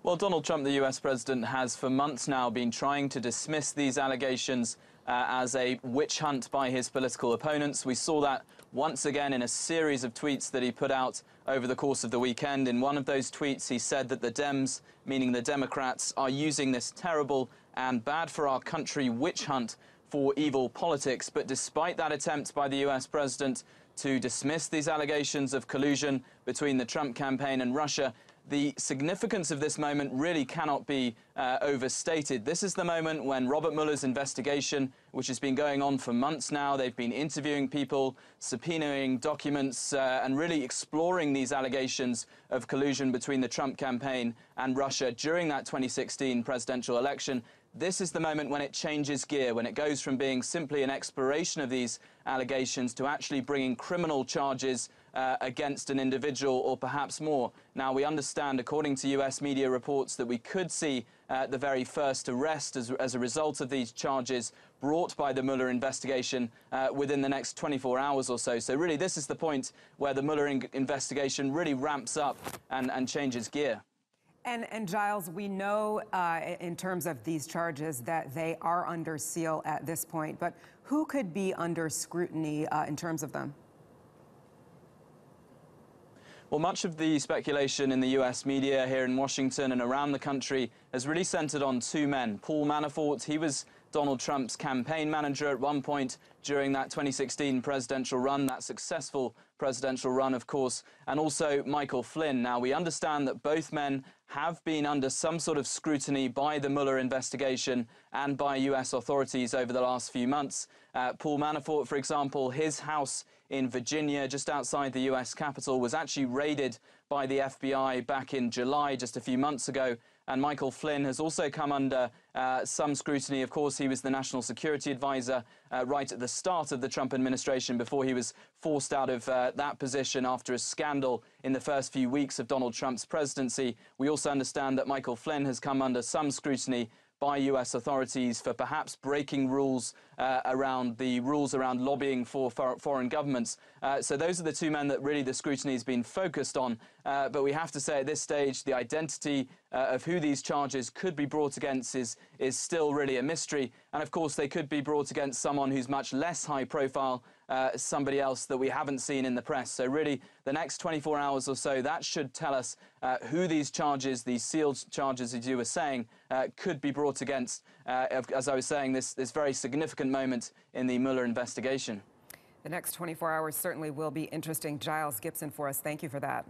Well, Donald Trump, the US president, has for months now been trying to dismiss these allegations as a witch hunt by his political opponents. We saw that once again in a series of tweets that he put out over the course of the weekend. In one of those tweets, he said that the Dems, meaning the Democrats, are using this terrible and bad for our country witch hunt for evil politics. But despite that attempt by the US president to dismiss these allegations of collusion between the Trump campaign and Russia, the significance of this moment really cannot be overstated. This is the moment when Robert Mueller's investigation, which has been going on for months now, they've been interviewing people, subpoenaing documents, and really exploring these allegations of collusion between the Trump campaign and Russia during that 2016 presidential election. This is the moment when it changes gear, when it goes from being simply an exploration of these allegations to actually bringing criminal charges against an individual or perhaps more. Now, we understand, according to US media reports, that we could see the very first arrest as a result of these charges brought by the Mueller investigation within the next 24 hours or so. So really, this is the point where the Mueller investigation really ramps up and changes gear. And Giles, we know in terms of these charges that they are under seal at this point, but who could be under scrutiny in terms of them? Well, much of the speculation in the US media here in Washington and around the country has really centered on two men. Paul Manafort, he was Donald Trump's campaign manager at one point during that 2016 presidential run, that successful presidential run, of course, and also Michael Flynn. Now, we understand that both men have been under some sort of scrutiny by the Mueller investigation and by US authorities over the last few months. Paul Manafort, for example, his house in Virginia, just outside the US Capitol, was actually raided by the FBI back in July, just a few months ago. And Michael Flynn has also come under some scrutiny. Of course, he was the national security advisor right at the start of the Trump administration before he was forced out of that position after a scandal in the first few weeks of Donald Trump's presidency. We also understand that Michael Flynn has come under some scrutiny by US authorities for perhaps breaking rules around lobbying for foreign governments. So those are the two men that really the scrutiny has been focused on. But we have to say at this stage, the identity of who these charges could be brought against is still really a mystery. And of course, they could be brought against someone who's much less high profile, somebody else that we haven't seen in the press. So really, the next 24 hours or so, that should tell us who these charges, these sealed charges, as you were saying, could be brought against, as I was saying, this very significant moment in the Mueller investigation. The next 24 hours certainly will be interesting. Giles Gibson for us. Thank you for that.